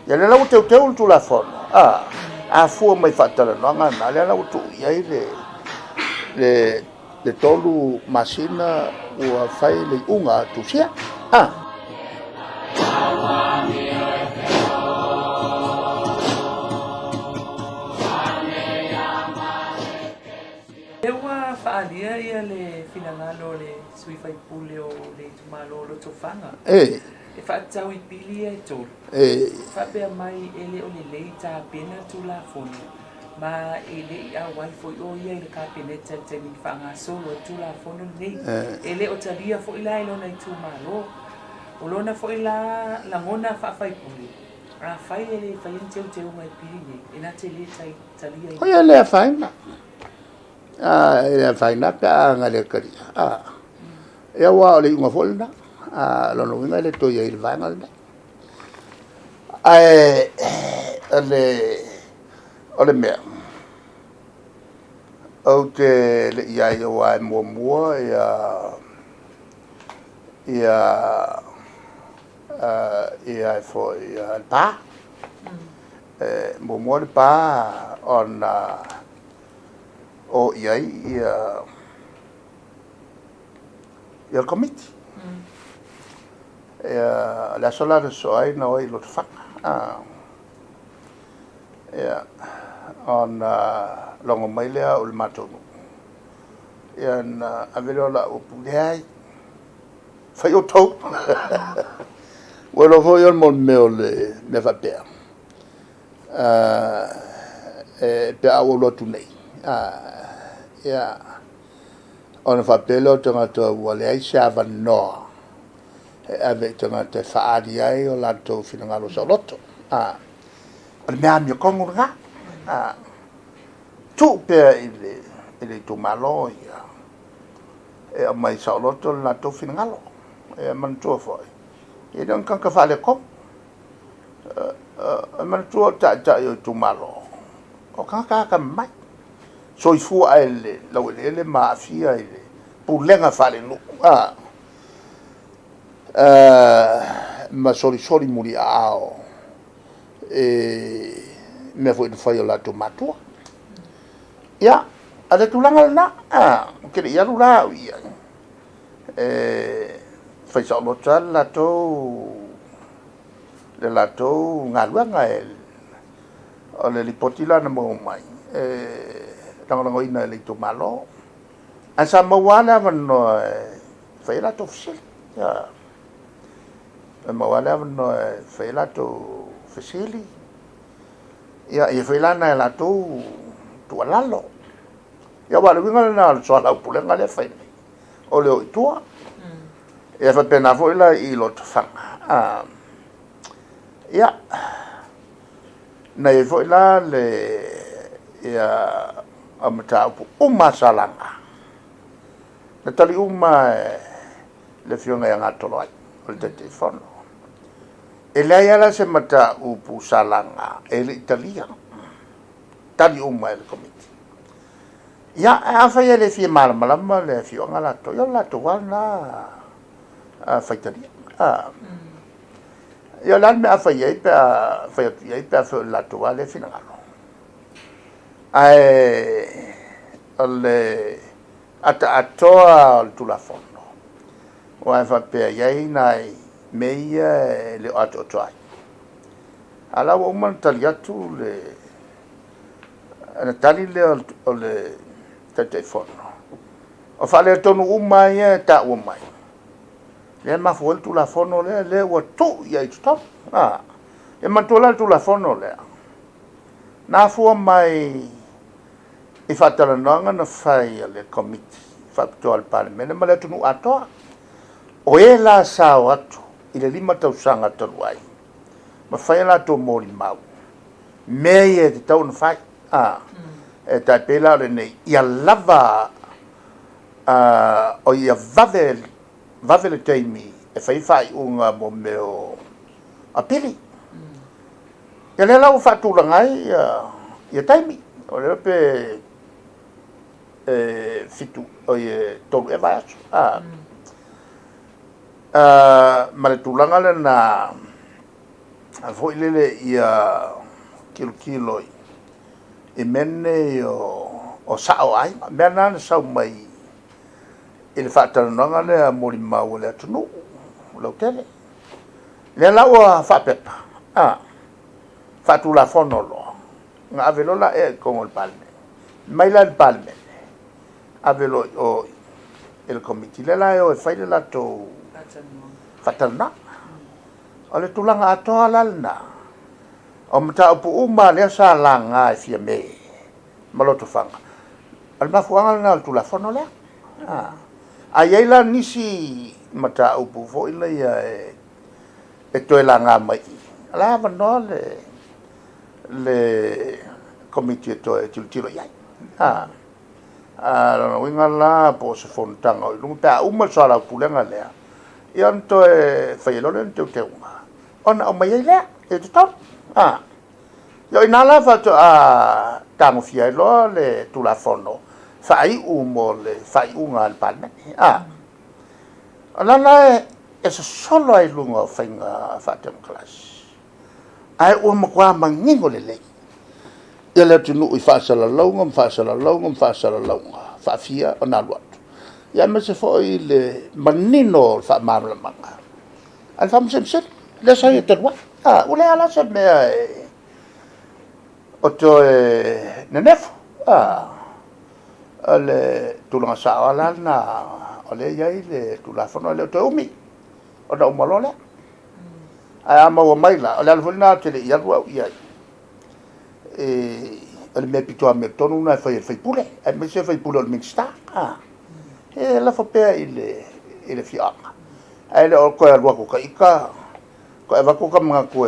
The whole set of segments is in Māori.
Ya le lau teu tu la fono. A fua mai fatala no nga le lau tu ia le tolu masina ua fai le unga tu sia. Ewa faalia ia le finangalo le sui fai pule o le tumalo lo tofanga. E whaatau I pili e tolu. Whapea mai ele o le lei tā pena tu la fono. Ma ele I a waifo I o ia I le ka peneta te ni whanga solo tu la fono nei. Ele o taria fo ila I lona I tumalo. O lona fo ila langona whaafai pule. A whai ele whai teu teu mai pili nei. E nā te le talia I. O ia le a whaina. Le a whaina ka ngale karia. Ia wa o le unga folna. Lono winga le toia I le vanga le. Ole mea. Au te le ia I o ai mua ia fo ia le pa. Mua le pa on o ia committee. La sola de soai no I lot fanga. On longo mai lea o le matonu. Avelo la o puleai. Fai o tau. Welo foi o mon meo le me fa pea. Pe a o lotu nei. On fa pelo tangata wale ai sava noa. Ave tangata faadi ai o lato finangalo sa loto. Al mea mio kongo nga. Tu pe ele tu malo ia. E mai sa loto lato finangalo. E man tu foi. E non kan ka fale ko. Man tu ta yo tu malo. O kan ka mai. So I fu ele lo ele mafia ele. Pulenga fale no. Ma soli muri ao. Me foi fai o lato matua. Ya, ada tulanga na. Kiri ya lula ia. Fai sa lo tal lato le lato ngaluanga el. O le lipotila na mo mai. Tango ina le to malo. Asa mawala no fai lato fsil. Ya. Mawala no fai lato fsili. Ya e fai lana lato tu alalo. Ya wala winga na so la pulenga le fai. O le tua. E fa pena foi la I lot fanga. Ya. Na e foi la le ya amata uma salanga. Na tali uma le fionga yang atolo ai. O te telefono. E lei ala se mata upu salanga e le Italia. Tali uma e le komiti. Ya, a fai le fie malama le fionga lato. Ya lato wana fai Italia. Ya lan me a fai ei pe lato wale finangalo. Le atoa tu la fondo. Wa fa pe ei nai meia le ato toai. Ala o man taliatu le ana tali le telefono. O fale tonu umai ta umai. Le ma fo tu la fono le o tu ia stop. E man tu la fono le. Na fo mai e fatala nanga na fai le committee. Fatto al parlamento ma le tonu atoa. O e la sao atu. I le 5 tausanga talu ai. Ma whai la tō mōri mau. Mei e te tau na whai. E tai pēla re nei. Ia lava o ia vave le teimi. E whai unga mo meo a pili. Ia le lau whātūrangai ia taimi. O le pe fitu o ia tolu e vai asu. ma le tulanga le na fo ile ia kilo e mene o sao ai me na sao mai il fatto non ale mori mau le tunu lo tele le la o fa pepa fa tu la fono lo nga avelo la e con il palme mai la il palme avelo o il committee le la o fai la to fatalna ole tulanga atoa lalna o mta pu uma le sa langa fia me maloto fanga al mafuanga na tu la fono le ai la nisi mata upu fo ila ya e to la nga mai la vano le committee to e tilo ya la winga la po se fontanga lu ta uma sala pulenga le ian to e fai lo le te uma ona o mai le e to yo inala fa to tamo fia lo le tu la fono fai umo le fai unga al palme ala e solo ai lunga fainga fatem class ai uma kwa mangingo le ia le tunu i fa sala longa fa fia ona lo ia me se foi le manino fa marla manga al fam sem le sai te wa ule ala se me o to nenef ale tulanga sa ala na ole ia le tulafono le to umi o da umalola ai ama o maila ole al volna te ia lo ia el me pito a me tonu na fai pule e me se fai pule al mixta e la fa pe ile fianga ai le ko al wako ka ika ko e wako ka mga ko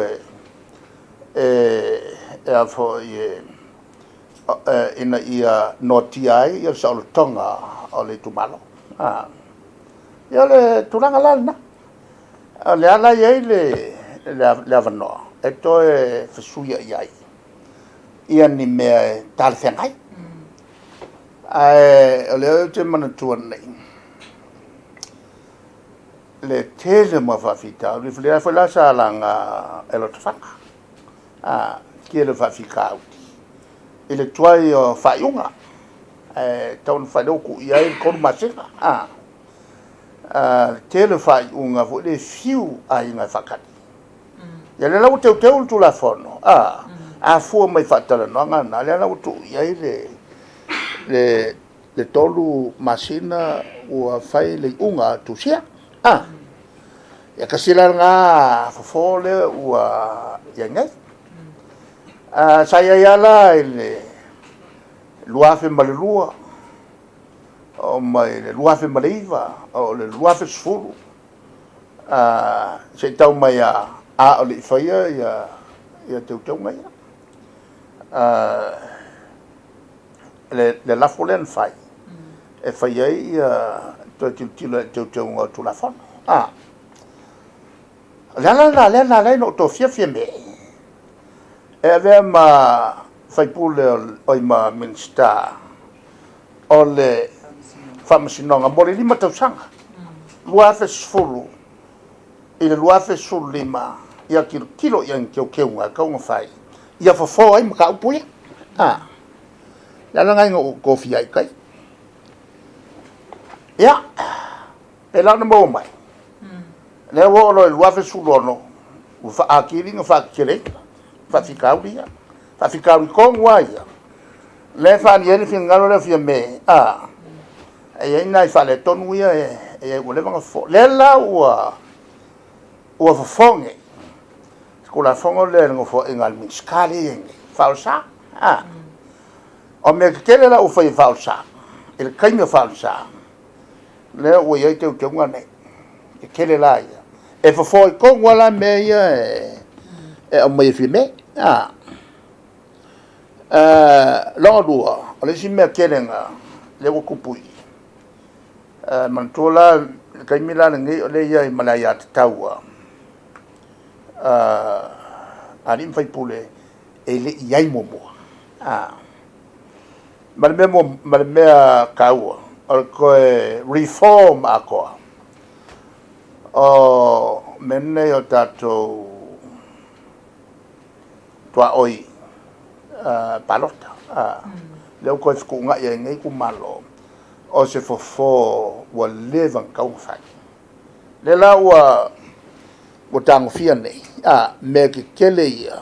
e fo ina ia noti ai ia sa tonga o le tumalo ia le tulanga lana le ala ia le avano e to e fesuia ia ia ni me tal fengai le te mana tuan nei le tele ma fa fita le fle fa la sala nga elo tfaka ki le fa fika ele tuai o fa yunga taun fa doku ia il kon masika tele fa yunga vo le fiu ai nga fakati ya le lau teu tu la fono fu mai fatala no nga le lau tu ia le tolu masina o fai le unga tu sia ya kasila nga fole o ya ngai saya yala ile luafe malua o mai le luafe maliva o le luafe sfulu se tau mai o le faia ya teu mai le la folen fai e fai ai to teu tu la fon la no to fia me e ave ma fai pule oi ma minsta ole famsinonga bole lima tau sanga luafe sfulu ile luafe sul lima ia kilo yang keu ka un fai ia fo ai ma ka upuia la ngai ngo kofi ai kai ya pela no mo mai le wo lo luafe sulono u fa akiri nga fa kire fa fikauria fa fikauri con waia le fa ni eni fingalo le fia me e ina fa le tonu ia e wo le manga fo le la o fo fonge skula fongo le ngo fo engal miskali falsa o me kele la o foi falsa il caimio falsa le o ia te ngane kele la ia e fo foi con wala me ia e o mai filme lo dua le si me kele nga le o kupui mantola caimila ngi le ia malaya taua alim fai pule e le iai momo malme kaua o ko reform ako o mene o tatou tua oi palota leo koe whukunga i ngai ku malo o se fofo ua levan kaunga le la ua tango fia nei me ke kele ia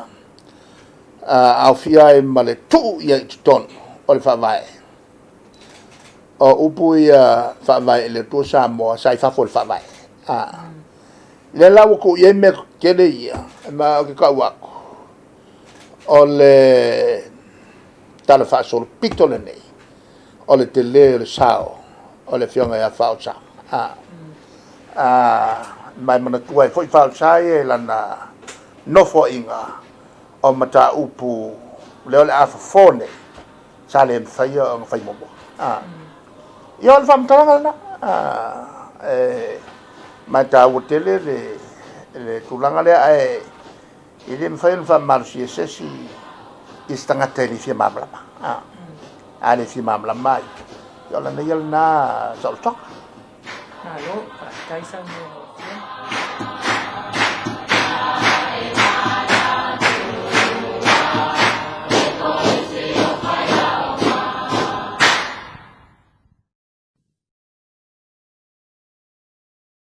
au fia e male tu ia i tuton o le whawai o upu ia whawai le tu sa moa sai fafo le whawai le la ua ku ia me kele ia ma o ke kau ako o le tala whaasolo pito le nei o le te le le sao o le fionga ia whao sa mai mana tua e foi whao sa e lana nofo inga o mata upu leo le afa fone sa le mwhaia o mwhai momo ia o le whamtaranga lana mai ta ua tele le tulanga lea e i le mwhai le whamarusi e sesi i stangata le fia mamlama le fia mamlama i o lana ia lana sa o le toka Nalo, kaisa mo